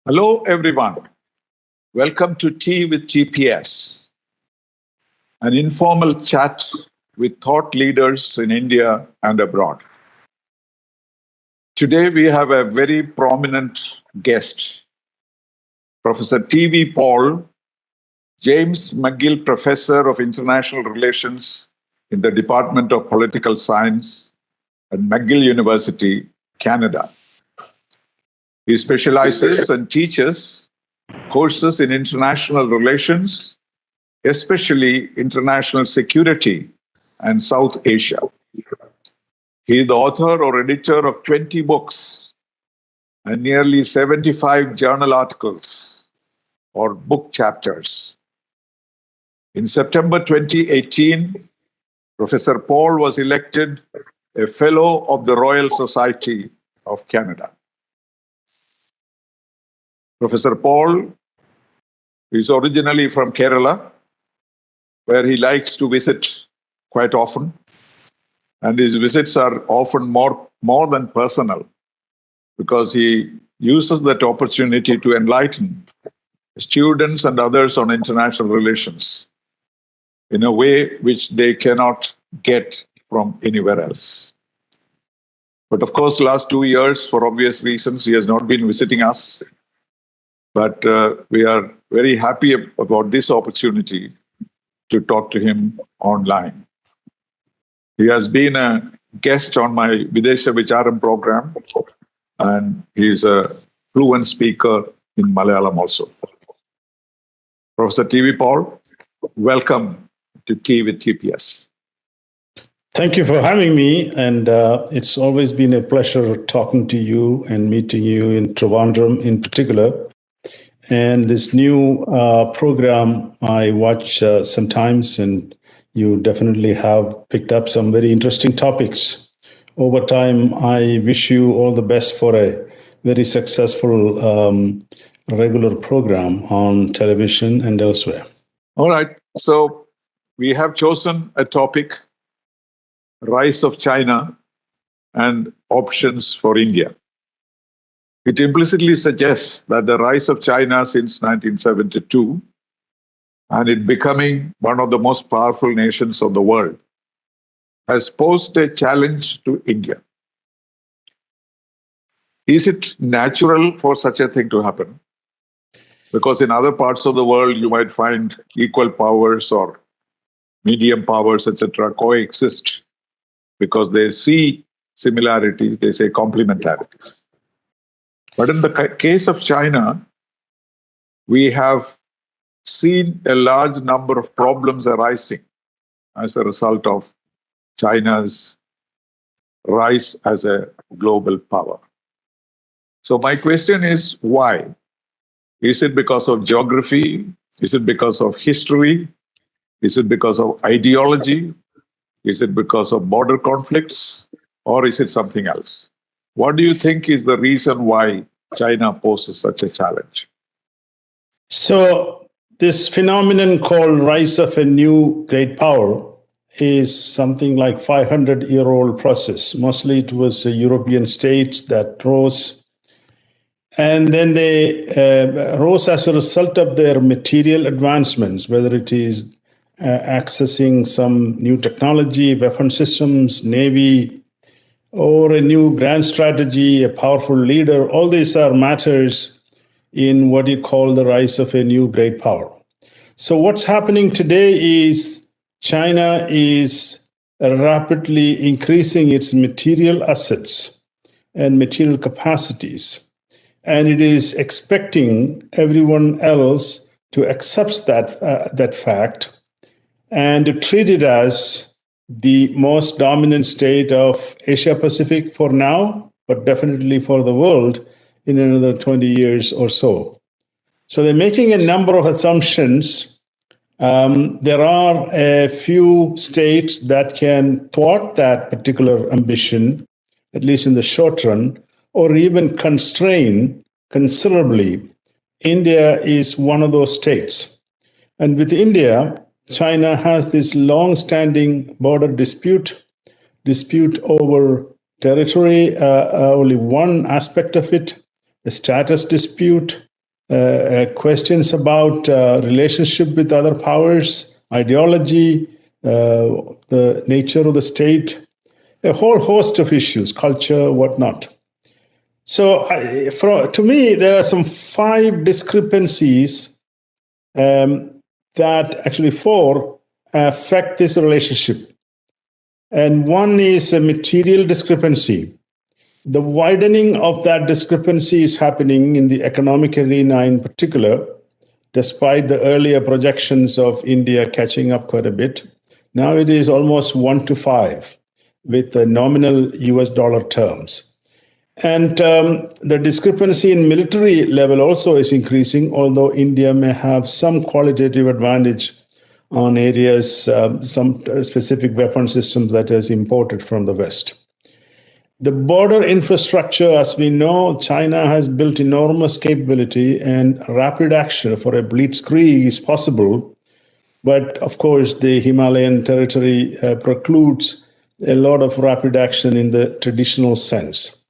Hello, everyone. Welcome to Tea with TPS, an informal chat with thought leaders in India and abroad. Today, we have a very prominent guest, Professor T.V. Paul, James MacGill Professor of International Relations in the Department of Political Science at McGill University, Canada. He specializes and teaches courses in international relations, especially international security and South Asia. He is the author or editor of 20 books and nearly 75 journal articles or book chapters. In September 2018, Professor Paul was elected a Fellow of the Royal Society of Canada. Professor Paul is originally from Kerala, where he likes to visit quite often. And his visits are often more than personal, because he uses that opportunity to enlighten students and others on international relations in a way which they cannot get from anywhere else. But of course, last 2 years, for obvious reasons, he has not been visiting us. But we are very happy about this opportunity to talk to him online. He has been a guest on my Videsha Vicharam program, and he's a fluent speaker in Malayalam also. Professor T.V. Paul, welcome to Tea with TPS. Thank you for having me, and it's always been a pleasure talking to you and meeting you in Trivandrum in particular. And this new program I watch sometimes, and you definitely have picked up some very interesting topics. Over time, I wish you all the best for a very successful regular program on television and elsewhere. All right. So we have chosen a topic, Rise of China and Options for India. It implicitly suggests that the rise of China since 1972 and it becoming one of the most powerful nations of the world has posed a challenge to India. Is it natural for such a thing to happen? Because in other parts of the world, you might find equal powers or medium powers, etc., coexist because they see similarities, they say complementarities. But in the case of China, we have seen a large number of problems arising as a result of China's rise as a global power. So my question is, why? Is it because of geography? Is it because of history? Is it because of ideology? Is it because of border conflicts? Or is it something else? What do you think is the reason why China poses such a challenge? So this phenomenon called rise of a new great power is something like 500-year-old process. Mostly it was the European states that rose. And then they rose as a result of their material advancements, whether it is accessing some new technology, weapon systems, navy, or a new grand strategy, a powerful leader. All these are matters in what you call the rise of a new great power. So what's happening today is China is rapidly increasing its material assets and material capacities. And it is expecting everyone else to accept that fact and to treat it as the most dominant state of Asia Pacific for now, but definitely for the world in another 20 years or so. So they're making a number of assumptions. There are a few states that can thwart that particular ambition, at least in the short run, or even constrain considerably. India is one of those states. And with India, China has this long-standing border dispute over territory, only one aspect of it, a status dispute, questions about relationship with other powers, ideology, the nature of the state, a whole host of issues, culture, whatnot. So to me, there are some 5 discrepancies that actually 4 affect this relationship. And one is a material discrepancy. The widening of that discrepancy is happening in the economic arena in particular, despite the earlier projections of India catching up quite a bit. Now it is almost 1-5 with the nominal US dollar terms. And the discrepancy in military level also is increasing, although India may have some qualitative advantage on areas, some specific weapon systems that is imported from the West. The border infrastructure, as we know, China has built enormous capability and rapid action for a blitzkrieg is possible. But of course, the Himalayan territory precludes a lot of rapid action in the traditional sense.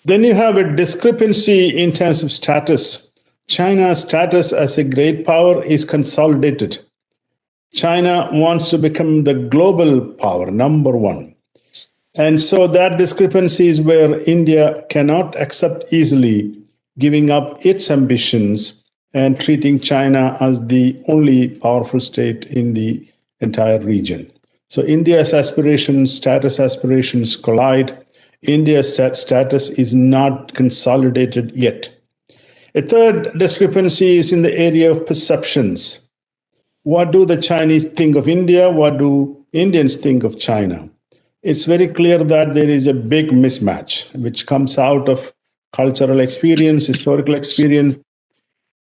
Then you have a discrepancy in terms of status. China's status as a great power is consolidated. China wants to become the global power, number 1. And so that discrepancy is where India cannot accept easily giving up its ambitions and treating China as the only powerful state in the entire region. So India's aspirations, status aspirations collide. India's status is not consolidated yet. A third discrepancy is in the area of perceptions. What do the Chinese think of India? What do Indians think of China? It's very clear that there is a big mismatch, which comes out of cultural experience, historical experience,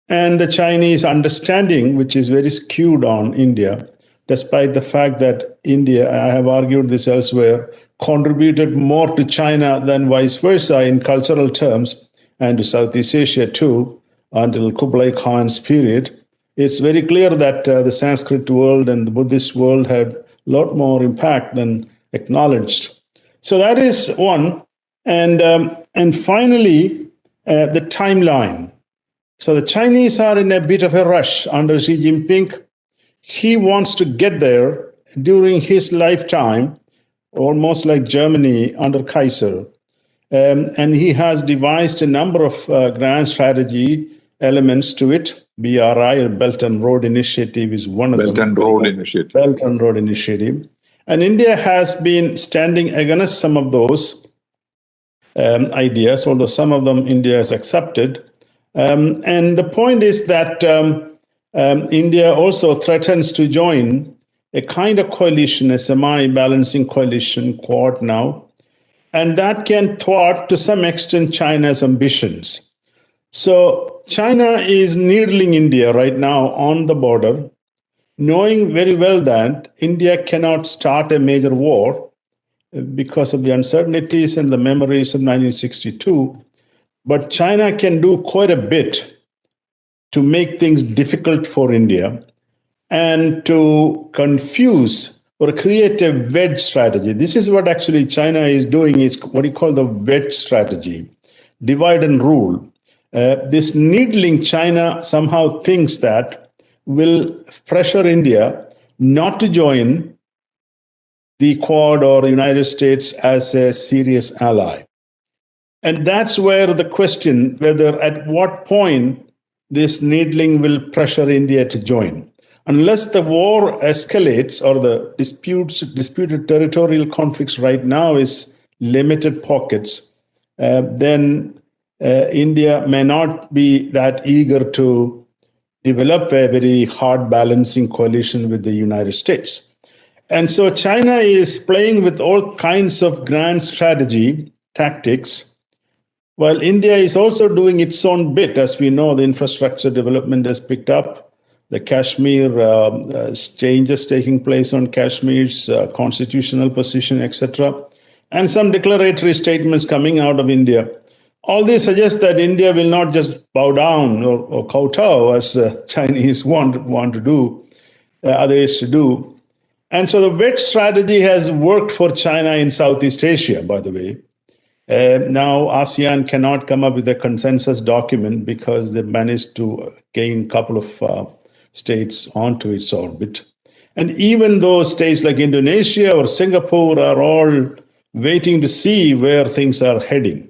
and the Chinese understanding, which is very skewed on India, despite the fact that India, I have argued this elsewhere, contributed more to China than vice versa in cultural terms, and to Southeast Asia too, until Kublai Khan's period. It's very clear that the Sanskrit world and the Buddhist world had a lot more impact than acknowledged. So that is one. And finally, the timeline. So the Chinese are in a bit of a rush under Xi Jinping. He wants to get there during his lifetime, almost like Germany under Kaiser. And he has devised a number of grand strategy elements to it. BRI, or Belt and Road Initiative, is one of them. Belt and Road Initiative. Belt and Road Initiative. And India has been standing against some of those ideas, although some of them India has accepted. And the point is that India also threatens to join a kind of coalition, a semi-balancing coalition, Quad now, and that can thwart to some extent China's ambitions. So China is needling India right now on the border, knowing very well that India cannot start a major war because of the uncertainties and the memories of 1962. But China can do quite a bit to make things difficult for India and to confuse or create a wedge strategy. This is what actually China is doing, is what you call the wedge strategy, divide and rule. This needling China somehow thinks that will pressure India not to join the Quad or the United States as a serious ally. And that's where the question, whether at what point this needling will pressure India to join. Unless the war escalates or the disputed territorial conflicts right now is limited pockets, then India may not be that eager to develop a very hard balancing coalition with the United States. And so China is playing with all kinds of grand strategy, tactics, while India is also doing its own bit. As we know, the infrastructure development has picked up. The Kashmir changes taking place on Kashmir's constitutional position, etc., and some declaratory statements coming out of India. All this suggests that India will not just bow down or kowtow as Chinese want to do, others to do. And so the wedge strategy has worked for China in Southeast Asia, by the way. Now, ASEAN cannot come up with a consensus document because they managed to gain a couple of states onto its orbit. And even though states like Indonesia or Singapore are all waiting to see where things are heading.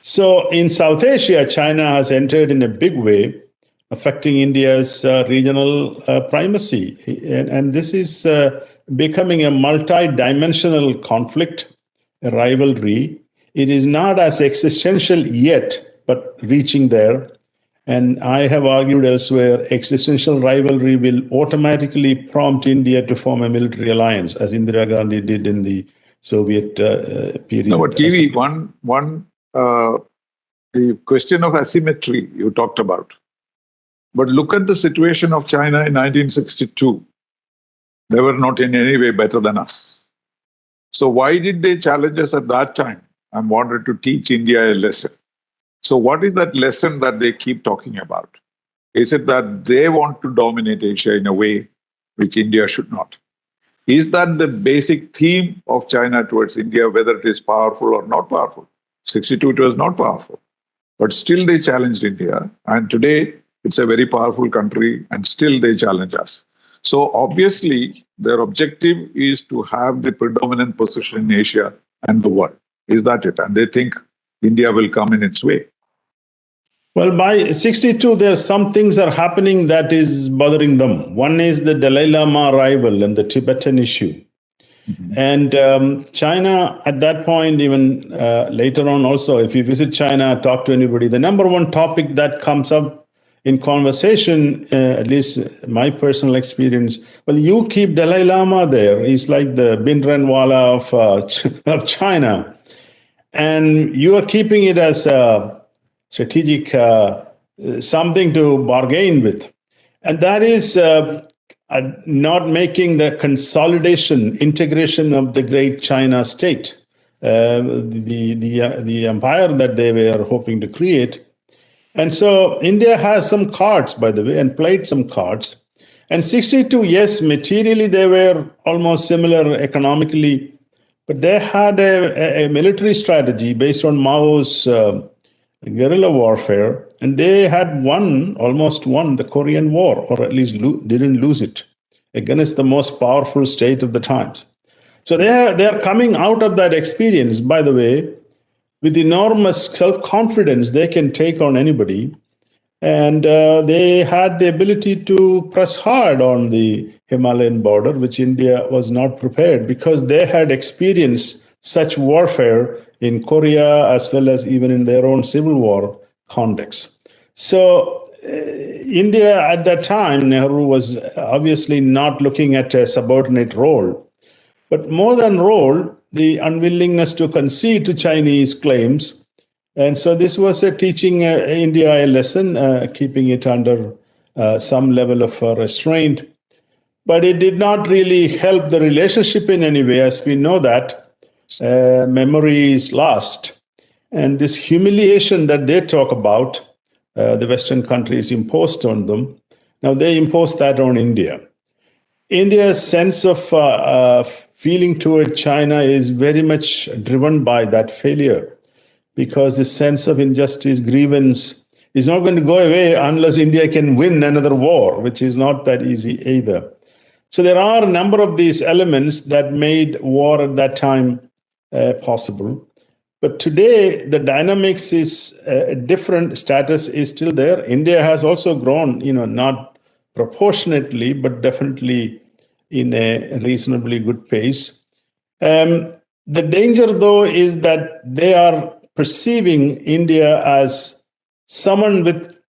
So in South Asia, China has entered in a big way, affecting India's regional primacy. And this is becoming a multi-dimensional conflict, a rivalry. It is not as existential yet, but reaching there. And I have argued elsewhere, existential rivalry will automatically prompt India to form a military alliance, as Indira Gandhi did in the Soviet period. No, but TV, the question of asymmetry you talked about. But look at the situation of China in 1962. They were not in any way better than us. So why did they challenge us at that time and wanted to teach India a lesson? So what is that lesson that they keep talking about? Is it that they want to dominate Asia in a way which India should not? Is that the basic theme of China towards India, whether it is powerful or not powerful? 62, it was not powerful. But still they challenged India. And today, it's a very powerful country, and still they challenge us. So obviously, their objective is to have the predominant position in Asia and the world. Is that it? And they think India will come in its way. Well, by 62, there are some things are happening that is bothering them. One is the Dalai Lama arrival and the Tibetan issue. Mm-hmm. And China, at that point, even later on also, if you visit China, talk to anybody, the number one topic that comes up in conversation, at least my personal experience, well, you keep Dalai Lama there. He's like the Bindranwala of China. And you are keeping it as a strategic something to bargain with. And that is not making the consolidation, integration of the great China state, the empire that they were hoping to create. And so India has some cards, by the way, and played some cards. And 62, yes, materially they were almost similar economically, but they had a military strategy based on Mao's guerrilla warfare, and they had almost won the Korean War, or at least didn't lose it, against the most powerful state of the times. So they are coming out of that experience, by the way, with enormous self-confidence. They can take on anybody. And they had the ability to press hard on the Himalayan border, which India was not prepared, because they had experienced such warfare in Korea as well as even in their own civil war context. So India at that time, Nehru was obviously not looking at a subordinate role, but more than role, the unwillingness to concede to Chinese claims. And so this was teaching India a lesson, keeping it under some level of restraint. But it did not really help the relationship in any way, as we know that memory is lost. And this humiliation that they talk about, the Western countries imposed on them, now they imposed that on India. India's sense of feeling toward China is very much driven by that failure, because the sense of injustice, grievance is not going to go away unless India can win another war, which is not that easy either. So there are a number of these elements that made war at that time possible. But today, the dynamics is a different. Status is still there. India has also grown, not proportionately, but definitely in a reasonably good pace. The danger, though, is that they are perceiving India as someone with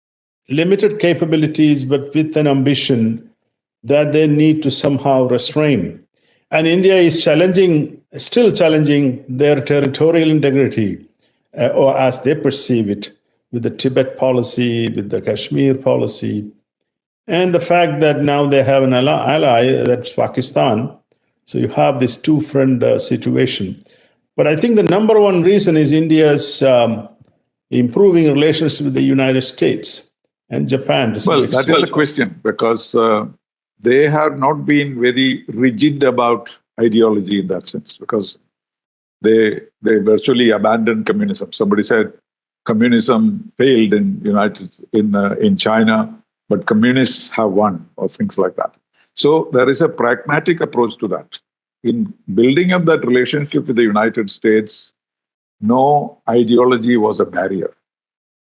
limited capabilities, but with an ambition that they need to somehow restrain. And India is still challenging their territorial integrity, or as they perceive it, with the Tibet policy, with the Kashmir policy, and the fact that now they have an ally, that's Pakistan. So you have this two-front situation. But I think the number one reason is India's improving relations with the United States and Japan. Well, that is the question, because they have not been very rigid about ideology in that sense, because they virtually abandoned communism. Somebody said communism failed in China, but communists have won, or things like that. So there is a pragmatic approach to that. In building up that relationship with the United States, no ideology was a barrier.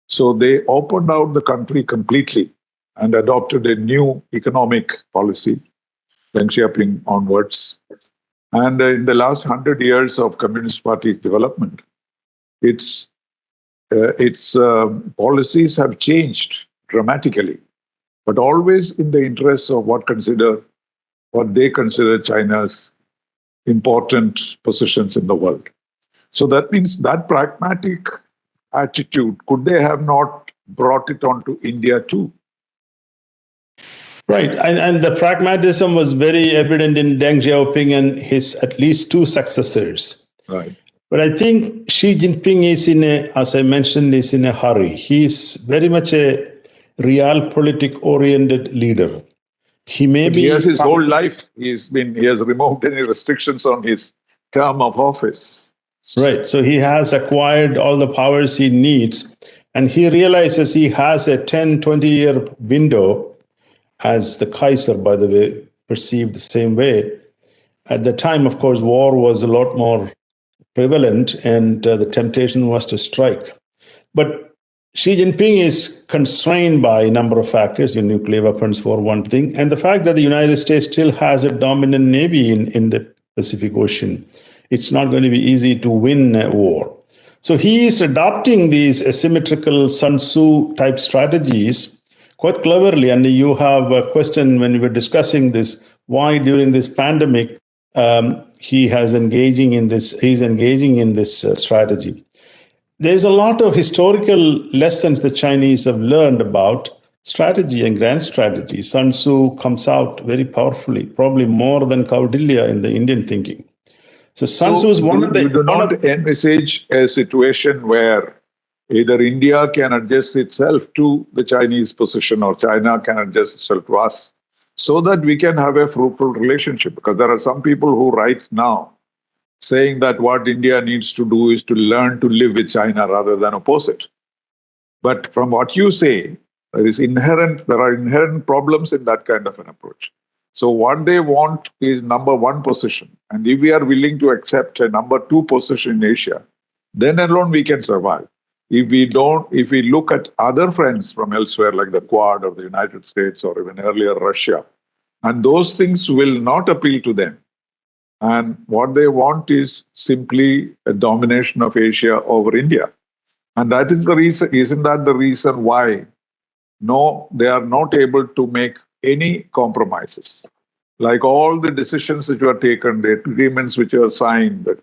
So they opened out the country completely and adopted a new economic policy, Deng Xiaoping onwards. And in the last 100 years of Communist Party's development, its policies have changed dramatically, but always in the interests of what they consider China's important positions in the world. So that means that pragmatic attitude, could they have not brought it on to India too? Right. And the pragmatism was very evident in Deng Xiaoping and his at least two successors. Right. But I think Xi Jinping is as I mentioned, is in a hurry. He's very much a realpolitik-oriented leader. He has his whole life. He has removed any restrictions on his term of office. Right. So he has acquired all the powers he needs. And he realizes he has a 10, 20-year window, as the Kaiser, by the way, perceived the same way. At the time, of course, war was a lot more prevalent, and the temptation was to strike. But Xi Jinping is constrained by a number of factors, nuclear weapons for one thing, and the fact that the United States still has a dominant navy in the Pacific Ocean. It's not going to be easy to win a war. So he is adopting these asymmetrical Sun Tzu type strategies quite cleverly. And you have a question when we were discussing this, why during this pandemic he's engaging in this strategy. There's a lot of historical lessons the Chinese have learned about strategy and grand strategy. Sun Tzu comes out very powerfully, probably more than Kautilya in the Indian thinking. So Sun Tzu is one of the... You do not envisage a situation where either India can adjust itself to the Chinese position or China can adjust itself to us so that we can have a fruitful relationship. Because there are some people who write now saying that what India needs to do is to learn to live with China rather than oppose it. But from what you say, there are inherent problems in that kind of an approach. So what they want is number one position. And if we are willing to accept a number two position in Asia, then alone we can survive. If we look at other friends from elsewhere, like the Quad or the United States or even earlier Russia, and those things will not appeal to them. And what they want is simply a domination of Asia over India. And that is the reason, isn't that the reason why they are not able to make any compromises? Like all the decisions which were taken, the agreements which were signed, the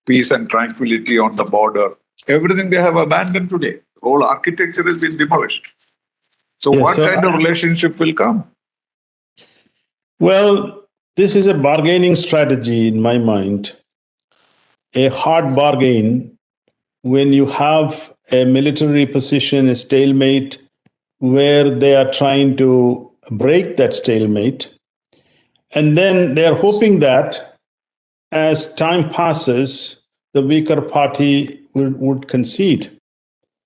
peace and tranquility on the border, everything they have abandoned today. The whole architecture has been demolished. So what kind of relationship will come? Well, this is a bargaining strategy in my mind. A hard bargain when you have a military position, a stalemate, where they are trying to break that stalemate. And then they're hoping that as time passes, the weaker party would concede,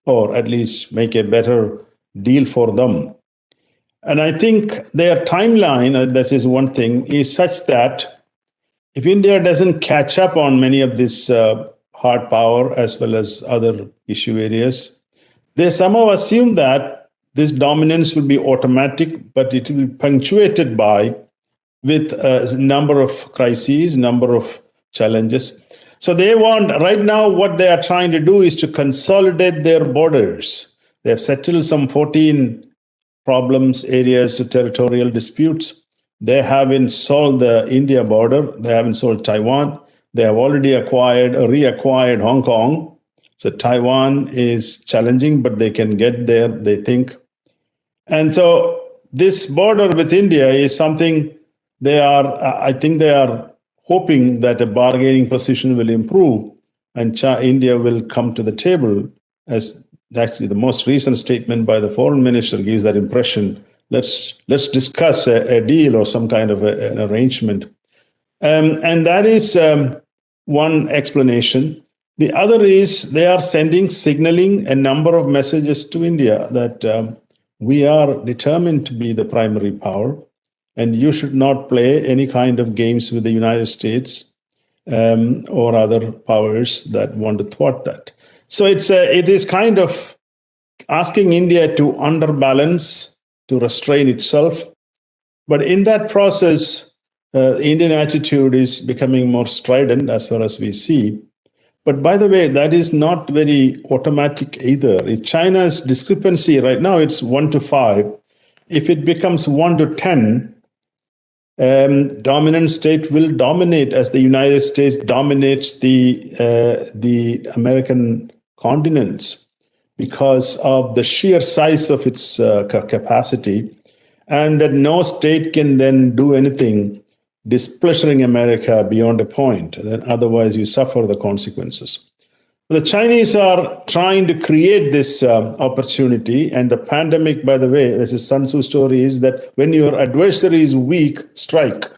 or at least make a better deal for them. And I think their timeline, that is one thing, is such that if India doesn't catch up on many of this hard power as well as other issue areas, they somehow assume that this dominance will be automatic, but it will be punctuated with a number of crises, number of challenges. So they want, right now, what they are trying to do is to consolidate their borders. They have settled some 14 problems, areas, territorial disputes. They haven't solved the India border. They haven't solved Taiwan. They have already reacquired Hong Kong. So Taiwan is challenging, but they can get there, they think. And so this border with India is something I think they are hoping that a bargaining position will improve and India will come to the table. As actually the most recent statement by the foreign minister gives that impression. Let's discuss a deal or some kind of an arrangement. And that is one explanation. The other is they are signaling a number of messages to India that we are determined to be the primary power, and you should not play any kind of games with the United States or other powers that want to thwart that. So it is kind of asking India to underbalance, to restrain itself. But in that process, the Indian attitude is becoming more strident as far as we see. But by the way, that is not very automatic either. If China's discrepancy right now, it's 1 to 5. If it becomes 1 to 10, dominant state will dominate as the United States dominates the American continents because of the sheer size of its capacity, and that no state can then do anything displeasuring America beyond a point. Then otherwise you suffer the consequences. The Chinese are trying to create this opportunity, and the pandemic, by the way, this is Sun Tzu story, is that when your adversary is weak, strike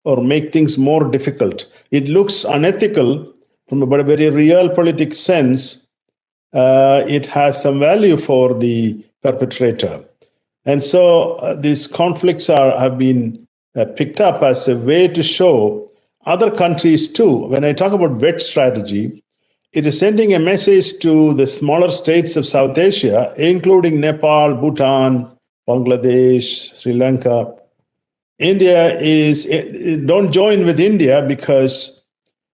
or make things more difficult. It looks unethical from a very realpolitik sense. It has some value for the perpetrator. And so these conflicts have been picked up as a way to show other countries too. When I talk about wet strategy, it is sending a message to the smaller states of South Asia, including Nepal, Bhutan, Bangladesh, Sri Lanka. Don't join with India because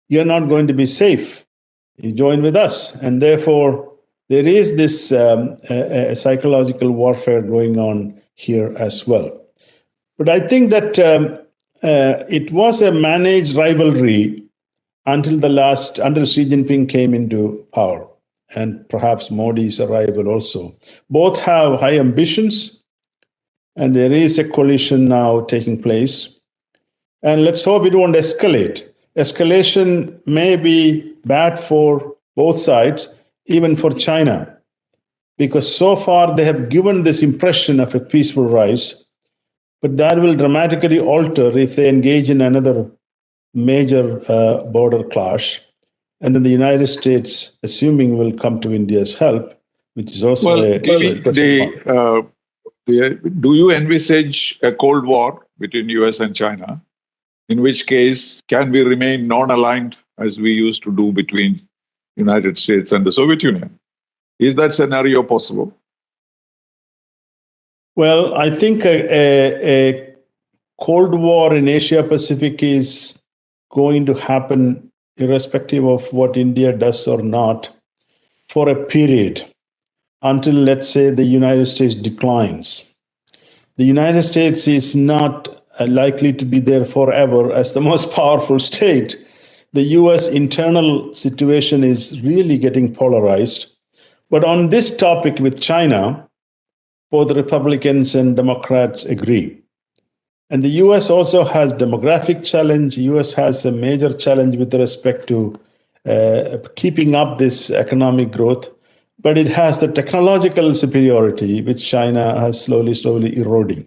you're not going to be safe. You join with us. And therefore, there is this psychological warfare going on here as well. But I think that it was a managed rivalry until Xi Jinping came into power, and perhaps Modi's arrival also. Both have high ambitions, and there is a coalition now taking place. And let's hope it won't escalate. Escalation may be bad for both sides, even for China, because so far they have given this impression of a peaceful rise, but that will dramatically alter if they engage in another major border clash. And then the United States, assuming, will come to India's help, which is also do you envisage a Cold War between US and China? In which case, can we remain non-aligned as we used to do between United States and the Soviet Union? Is that scenario possible? Well, I think a Cold War in Asia Pacific is going to happen irrespective of what India does or not for a period until, let's say, the United States declines. The United States is not likely to be there forever as the most powerful state. The US internal situation is really getting polarized. But on this topic with China, both Republicans and Democrats agree. And the US also has demographic challenge. US has a major challenge with respect to keeping up this economic growth, but it has the technological superiority, which China has slowly eroding.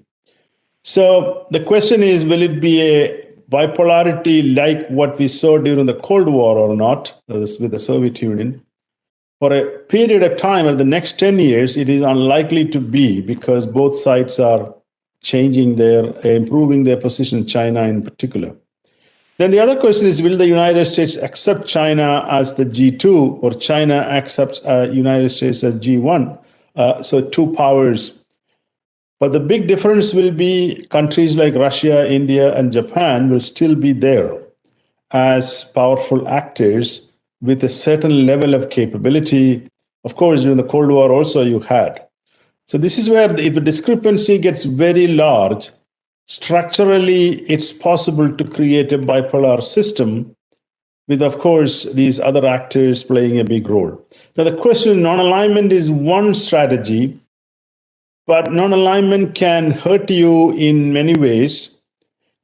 So the question is, will it be a bipolarity like what we saw during the Cold War or not, with the Soviet Union? For a period of time, or the next 10 years, it is unlikely to be, because both sides are improving their position, China in particular. Then the other question is, will the United States accept China as the G2, or China accepts United States as G1? So two powers. But the big difference will be countries like Russia, India, and Japan will still be there as powerful actors with a certain level of capability. Of course, during the Cold War also you had. So this is where if the discrepancy gets very large, structurally it's possible to create a bipolar system with, of course, these other actors playing a big role. Now the question, non-alignment is one strategy, but non-alignment can hurt you in many ways.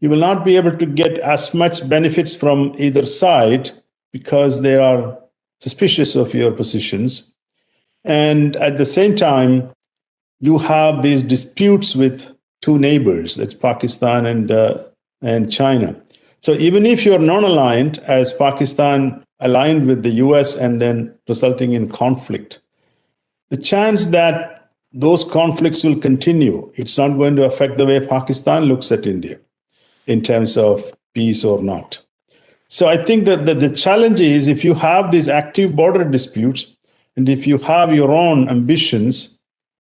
You will not be able to get as much benefits from either side because they are suspicious of your positions. And at the same time, you have these disputes with two neighbors, that's Pakistan and China. So even if you're non-aligned, as Pakistan aligned with the US and then resulting in conflict, the chance that those conflicts will continue, it's not going to affect the way Pakistan looks at India in terms of peace or not. So I think that the challenge is, if you have these active border disputes and if you have your own ambitions,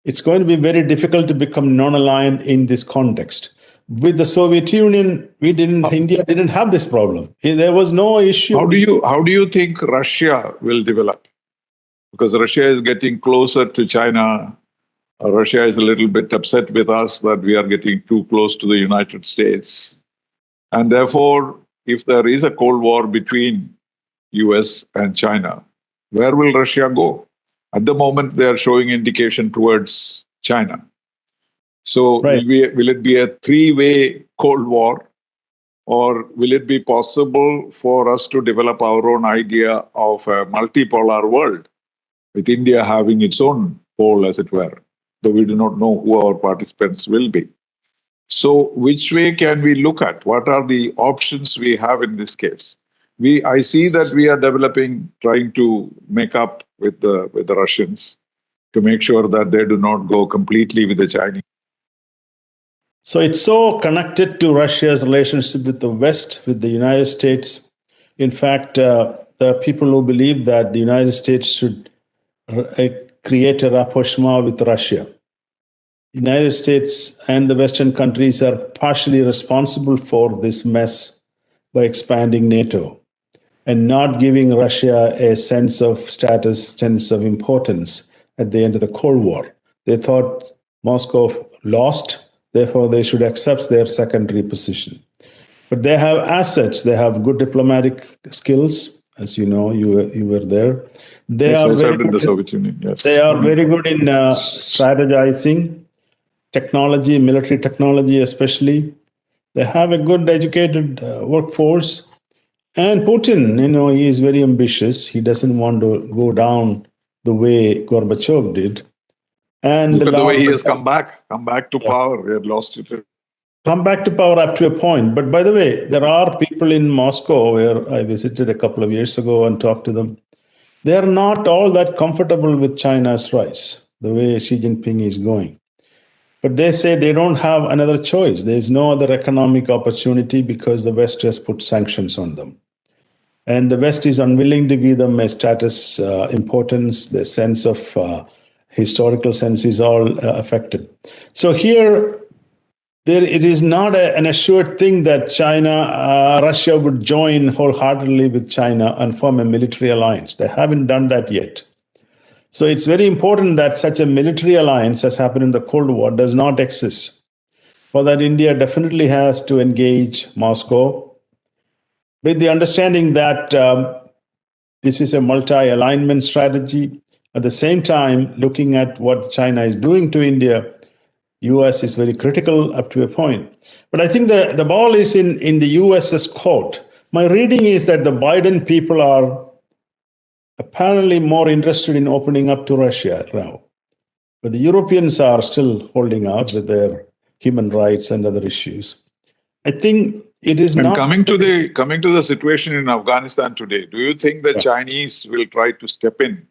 it's going to be very difficult to become non-aligned in this context. With the Soviet Union, India didn't have this problem. There was no issue. How do you think Russia will develop? Because Russia is getting closer to China. Russia is a little bit upset with us that we are getting too close to the United States. And therefore, if there is a Cold War between US and China, where will Russia go? At the moment, they are showing indication towards China. So Right. will it be a three-way Cold War, or will it be possible for us to develop our own idea of a multipolar world, with India having its own pole, as it were, though we do not know who our participants will be? So which way can we look at? What are the options we have in this case? I see that we are trying to make up with the Russians to make sure that they do not go completely with the Chinese. So it's so connected to Russia's relationship with the West, with the United States. In fact, there are people who believe that the United States should create a rapprochement with Russia. The United States and the Western countries are partially responsible for this mess by expanding NATO and not giving Russia a sense of status, sense of importance at the end of the Cold War. They thought Moscow lost, therefore they should accept their secondary position. But they have assets, they have good diplomatic skills, as you know, you were there. They are I very served in good the Soviet Union, yes. They are very good in strategizing, technology, military technology especially. They have a good educated workforce. And Putin, he is very ambitious. He doesn't want to go down the way Gorbachev did. And look at the way he has come back to power. We had lost it. Come back to power up to a point. But by the way, there are people in Moscow where I visited a couple of years ago and talked to them. They are not all that comfortable with China's rise, the way Xi Jinping is going. But they say they don't have another choice. There is no other economic opportunity because the West has put sanctions on them. And the West is unwilling to give them a status importance. The sense of historical sense is all affected. So here, it is not an assured thing that Russia would join wholeheartedly with China and form a military alliance. They haven't done that yet. So it's very important that such a military alliance, as happened in the Cold War, does not exist. For that, India definitely has to engage Moscow with the understanding that this is a multi-alignment strategy. At the same time, looking at what China is doing to India, US is very critical up to a point. But I think the ball is in the US's court. My reading is that the Biden people are apparently more interested in opening up to Russia now. But the Europeans are still holding out with their human rights and other issues. I think it is not. Coming to the situation in Afghanistan today, do you think the Chinese will try to step in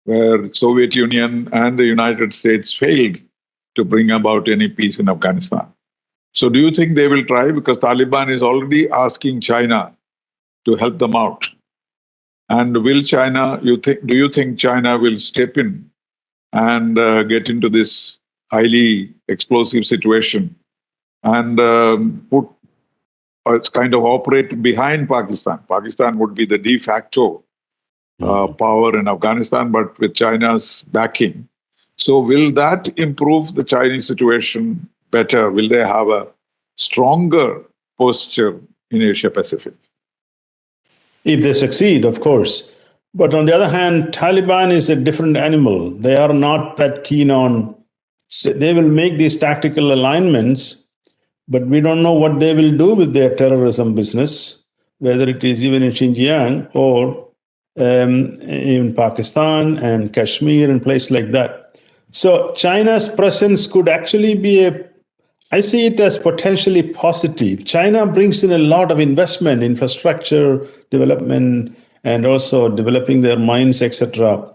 where Soviet Union and the United States failed to bring about any peace in Afghanistan? So do you think they will try? Because Taliban is already asking China to help them out. And do you think China will step in and get into this highly explosive situation and operate behind Pakistan? Pakistan would be the de facto power in Afghanistan, but with China's backing. So will that improve the Chinese situation better? Will they have a stronger posture in Asia Pacific? If they succeed, of course. But on the other hand, Taliban is a different animal. They are not that keen on, they will make these tactical alignments, but we don't know what they will do with their terrorism business, whether it is even in Xinjiang or in Pakistan and Kashmir and places like that. So China's presence could actually be I see it as potentially positive. China brings in a lot of investment, infrastructure development, and also developing their mines, etc.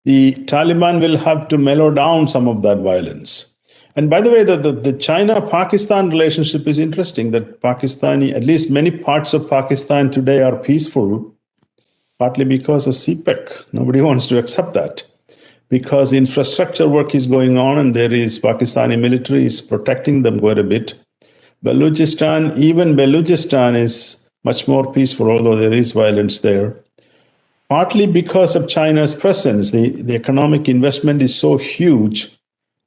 The Taliban will have to mellow down some of that violence. And by the way, the China-Pakistan relationship is interesting, that Pakistani, at least many parts of Pakistan today are peaceful, partly because of CPEC. Nobody wants to accept that, because infrastructure work is going on and there is Pakistani military is protecting them quite a bit. Balochistan, even Balochistan is much more peaceful, although there is violence there. Partly because of China's presence, the economic investment is so huge,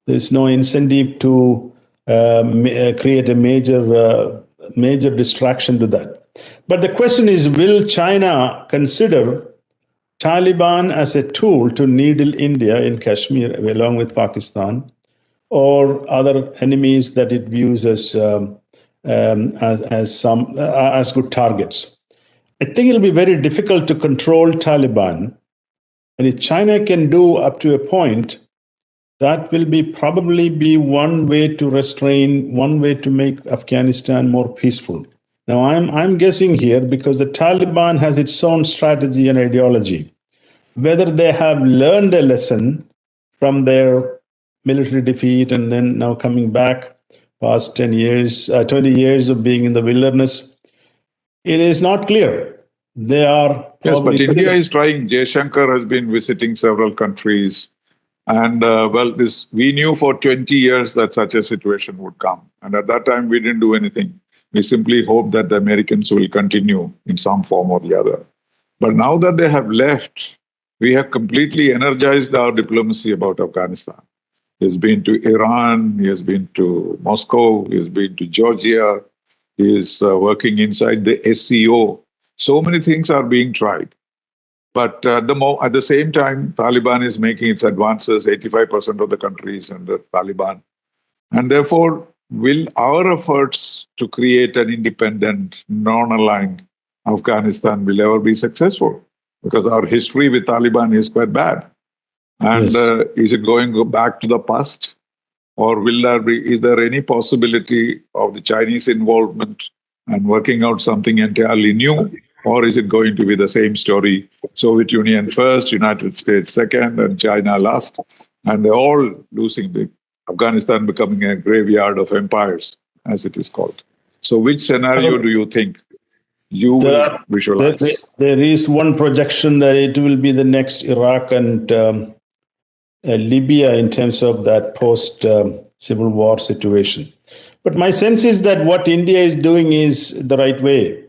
there's no incentive to create a major distraction to that. But the question is, will China consider Taliban as a tool to needle India in Kashmir along with Pakistan, or other enemies that it views as good targets? I think it'll be very difficult to control Taliban, and if China can do up to a point, that will probably be one way to restrain, one way to make Afghanistan more peaceful. Now, I'm guessing here because the Taliban has its own strategy and ideology. Whether they have learned a lesson from their military defeat and then now coming back past 10 years, 20 years of being in the wilderness, it is not clear. They are yes, but India is trying. Jaishankar has been visiting several countries. And we knew for 20 years that such a situation would come. And at that time, we didn't do anything. We simply hope that the Americans will continue in some form or the other. But now that they have left, we have completely energized our diplomacy about Afghanistan. He has been to Iran, he has been to Moscow, he has been to Georgia, he is working inside the SCO. So many things are being tried. But at the same time, Taliban is making its advances. 85% of the country is under Taliban. And therefore, will our efforts to create an independent, non-aligned Afghanistan will ever be successful? Because our history with Taliban is quite bad. And yes. Is it going back to the past? Or is there any possibility of the Chinese involvement and working out something entirely new? Or is it going to be the same story? Soviet Union first, United States second, and China last. And they're all losing Afghanistan becoming a graveyard of empires, as it is called. So which scenario do you think you will visualize? There is one projection that it will be the next Iraq and Libya in terms of that post-Civil War situation. But my sense is that what India is doing is the right way.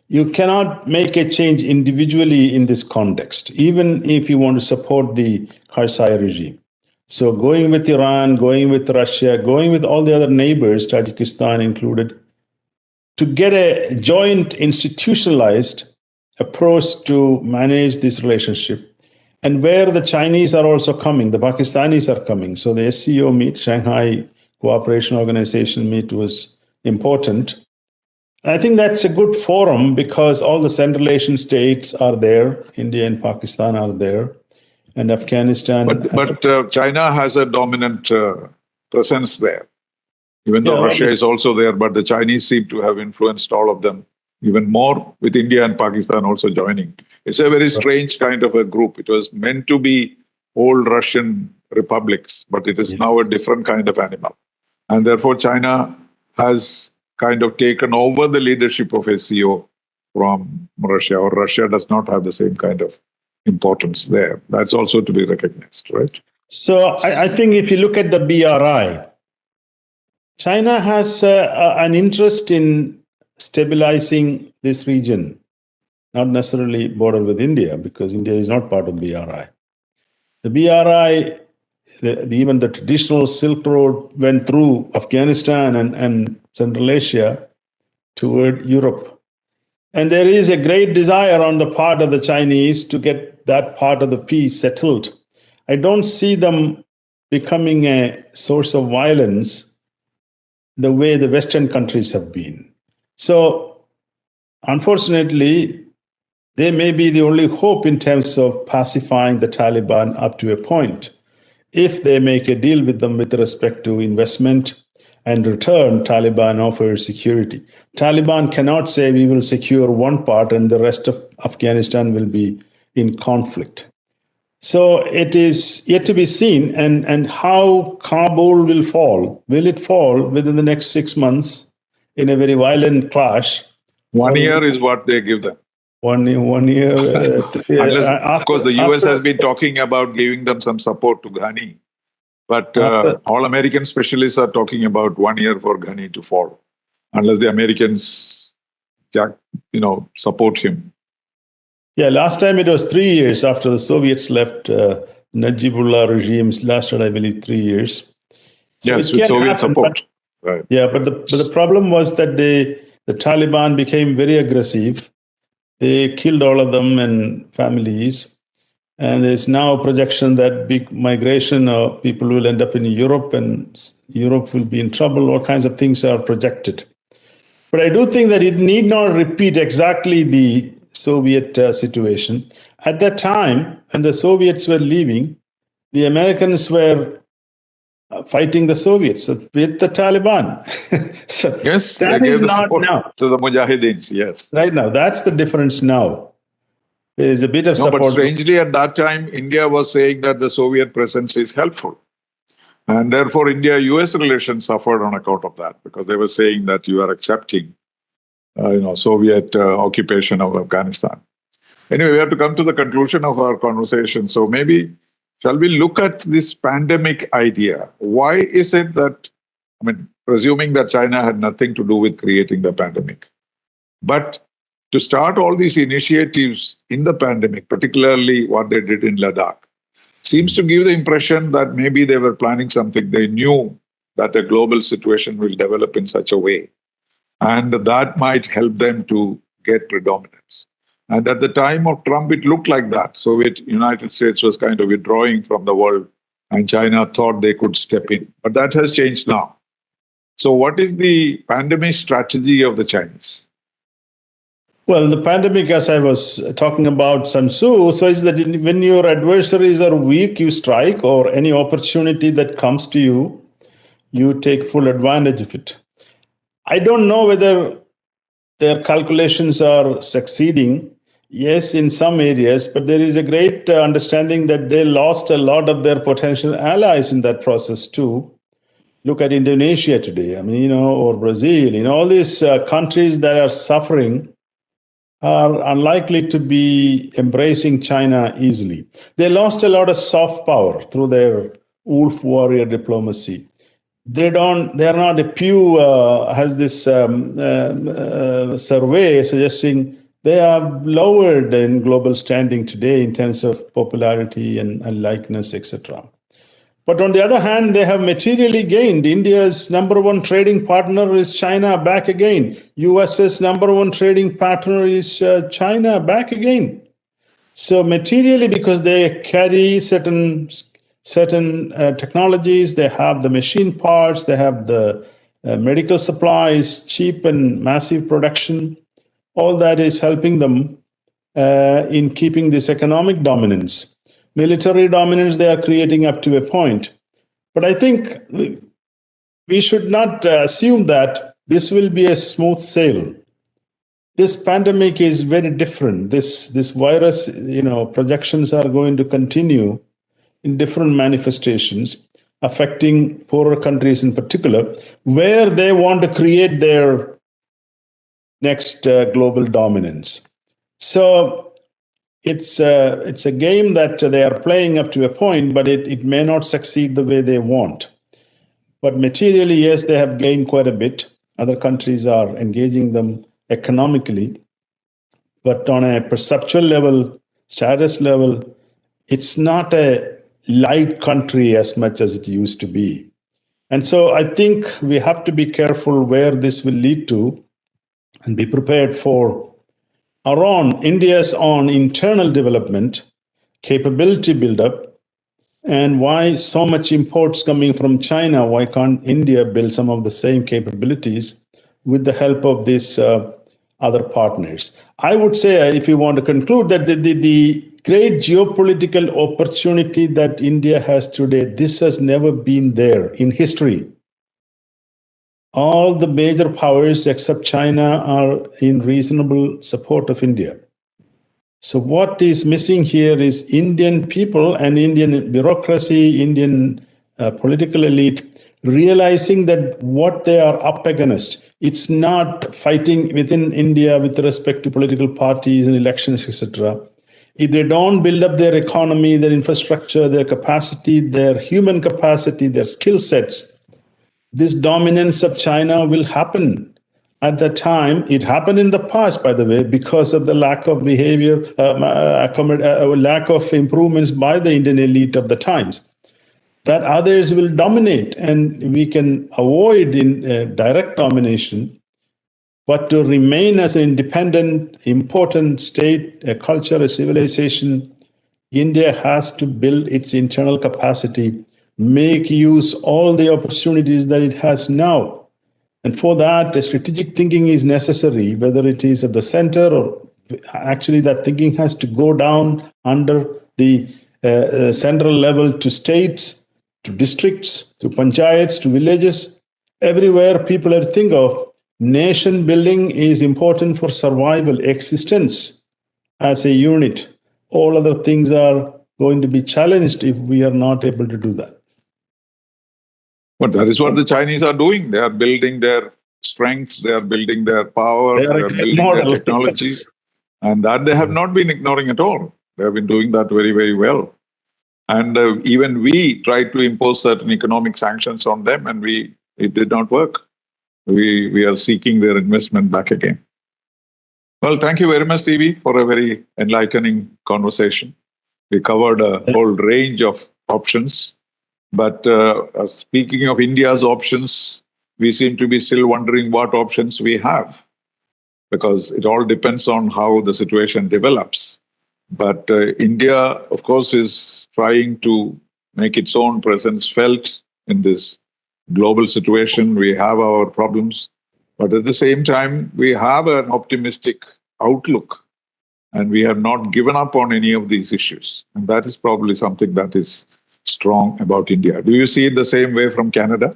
You cannot make a change individually in this context, even if you want to support the Karzai regime. So going with Iran, going with Russia, going with all the other neighbors, Tajikistan included, to get a joint institutionalized approach to manage this relationship. And where the Chinese are also coming, the Pakistanis are coming. So the SCO meet, Shanghai Cooperation Organization meet was important. I think that's a good forum because all the Central Asian states are there, India and Pakistan are there, and Afghanistan. But China has a dominant presence there. Even though Russia is also there, but the Chinese seem to have influenced all of them even more, with India and Pakistan also joining. It's a very strange kind of a group. It was meant to be old Russian republics, but it is now a different kind of animal. And therefore, China has kind of taken over the leadership of SCO from Russia, or Russia does not have the same kind of importance there. That's also to be recognized, right? So I think if you look at the BRI, China has an interest in stabilizing this region, not necessarily border with India, because India is not part of BRI. The BRI, even the traditional Silk Road went through Afghanistan and Central Asia toward Europe. And there is a great desire on the part of the Chinese to get that part of the peace settled. I don't see them becoming a source of violence the way the Western countries have been. So, unfortunately, they may be the only hope in terms of pacifying the Taliban up to a point. If they make a deal with them with respect to investment, and return, Taliban offers security. Taliban cannot say we will secure one part and the rest of Afghanistan will be in conflict. So it is yet to be seen, and how Kabul will fall. Will it fall within the next 6 months in a very violent clash? 1 year is what they give them. 1 year, 1 year. Unless, of course, the US has been talking about giving them some support to Ghani. But all American specialists are talking about 1 year for Ghani to fall, unless the Americans, support him. Yeah, last time it was 3 years after the Soviets left. Najibullah regimes lasted, I believe, 3 years. So yes, with Soviet support. Right. Yeah, but the problem was that the Taliban became very aggressive. They killed all of them and families. And there's now a projection that big migration of people will end up in Europe and Europe will be in trouble. All kinds of things are projected. But I do think that it need not repeat exactly the Soviet situation. At that time, when the Soviets were leaving, the Americans were fighting the Soviets with the Taliban. So yes, that is not now. To the Mujahideens, yes. Right now, that's the difference now. There is a bit of support. But strangely, at that time, India was saying that the Soviet presence is helpful. And therefore, India-US relations suffered on account of that, because they were saying that you are accepting Soviet occupation of Afghanistan. Anyway, we have to come to the conclusion of our conversation. So maybe, shall we look at this pandemic idea? Why is it that, presuming that China had nothing to do with creating the pandemic, but to start all these initiatives in the pandemic, particularly what they did in Ladakh, seems to give the impression that maybe they were planning something. They knew that a global situation will develop in such a way, and that might help them to get predominance. And at the time of Trump, it looked like that. United States was kind of withdrawing from the world, and China thought they could step in. But that has changed now. So what is the pandemic strategy of the Chinese? Well, the pandemic, as I was talking about Sun Tzu, says that when your adversaries are weak, you strike, or any opportunity that comes to you, you take full advantage of it. I don't know whether their calculations are succeeding. Yes, in some areas, but there is a great understanding that they lost a lot of their potential allies in that process too. Look at Indonesia today, or Brazil, all these countries that are suffering are unlikely to be embracing China easily. They lost a lot of soft power through their wolf warrior diplomacy. They are not. A Pew has this survey suggesting they are lowered in global standing today in terms of popularity and likeness, etc. But on the other hand, they have materially gained. India's number one trading partner is China, back again. US's number one trading partner is China, back again. So materially, because they carry certain technologies, they have the machine parts, they have the medical supplies, cheap and massive production. All that is helping them in keeping this economic dominance. Military dominance they are creating up to a point. But I think we should not assume that this will be a smooth sail. This pandemic is very different. This virus, projections are going to continue in different manifestations, affecting poorer countries in particular, where they want to create their next global dominance. So it's a game that they are playing up to a point, but it may not succeed the way they want. But materially, yes, they have gained quite a bit. Other countries are engaging them economically. But on a perceptual level, status level, it's not a light country as much as it used to be. And so I think we have to be careful where this will lead to and be prepared for India's own internal development, capability buildup, and why so much imports coming from China. Why can't India build some of the same capabilities with the help of these other partners? I would say, if you want to conclude, that the great geopolitical opportunity that India has today, this has never been there in history. all the major powers except China are in reasonable support of India. So what is missing here is Indian people and Indian bureaucracy, Indian political elite, realizing that what they are up against, it's not fighting within India with respect to political parties and elections, etc. If they don't build up their economy, their infrastructure, their capacity, their human capacity, their skill sets, this dominance of China will happen. At the time, it happened in the past, by the way, because of the lack of behavior, lack of improvements by the Indian elite of the times, that others will dominate, and we can avoid in direct domination, but to remain as an independent, important state, a culture, a civilization. India has to build its internal capacity, make use all the opportunities that it has now. And for that, strategic thinking is necessary, whether it is at the center or actually that thinking has to go down under the central level to states, to districts, to panchayats, to villages. Everywhere people have to think of nation building is important for survival, existence as a unit. All other things are going to be challenged if we are not able to do that. But that is what the Chinese are doing. They are building their strengths, they are building their power, they are building their technology. Yes. And that they have not been ignoring at all. They have been doing that very, very well. And even we tried to impose certain economic sanctions on them, and it did not work. We are seeking their investment back again. Well, thank you very much, TV, for a very enlightening conversation. We covered a whole range of options. But speaking of India's options, we seem to be still wondering what options we have, because it all depends on how the situation develops. But India, of course, is trying to make its own presence felt in this global situation. We have our problems, but at the same time, we have an optimistic outlook, and we have not given up on any of these issues. And that is probably something that is strong about India. Do you see it the same way from Canada?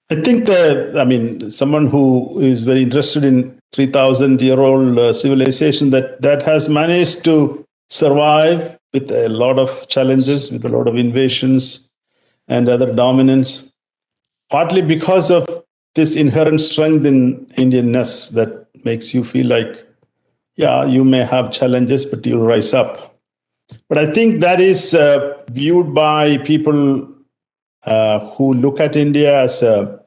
I think that, someone who is very interested in 3,000-year-old civilization that has managed to survive with a lot of challenges, with a lot of invasions and other dominance, partly because of this inherent strength in Indianness that makes you feel like, yeah, you may have challenges, but you'll rise up. But I think that is viewed by people who look at India as a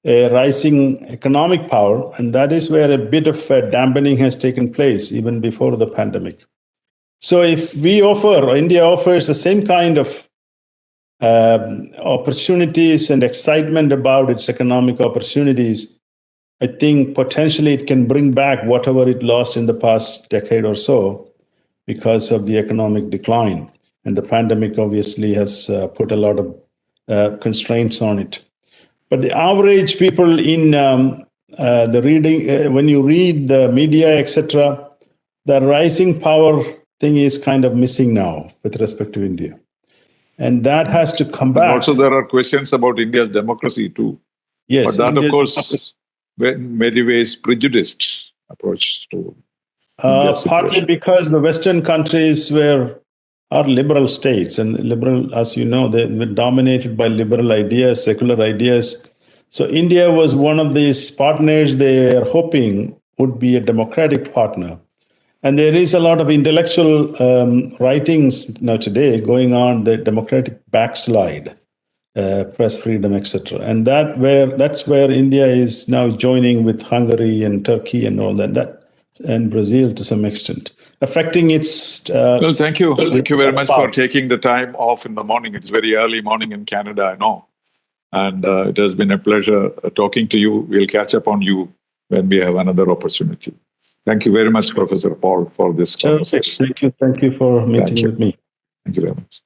rising economic power, and that is where a bit of dampening has taken place even before the pandemic. So if India offers the same kind of opportunities and excitement about its economic opportunities, I think potentially it can bring back whatever it lost in the past decade or so, because of the economic decline. And the pandemic obviously has put a lot of constraints on it. But the average people in the reading, when you read the media, etc., the rising power thing is kind of missing now with respect to India. And that has to come back. And also, there are questions about India's democracy too. Yes. But that, India's of course, in many ways prejudiced approach to partly because the Western countries are liberal states, and liberal, as you know, they were dominated by liberal ideas, secular ideas. So India was one of these partners they are hoping would be a democratic partner. And there is a lot of intellectual writings now today going on the democratic backslide, press freedom, etc. And that's where India is now joining with Hungary and Turkey and all that. And Brazil to some extent, affecting its... well, thank you. Thank you very much for taking the time off in the morning. It's very early morning in Canada, I know. And it has been a pleasure talking to you. We'll catch up on you when we have another opportunity. Thank you very much, Professor Paul, for this conversation. Thank you for meeting with me. Thank you very much.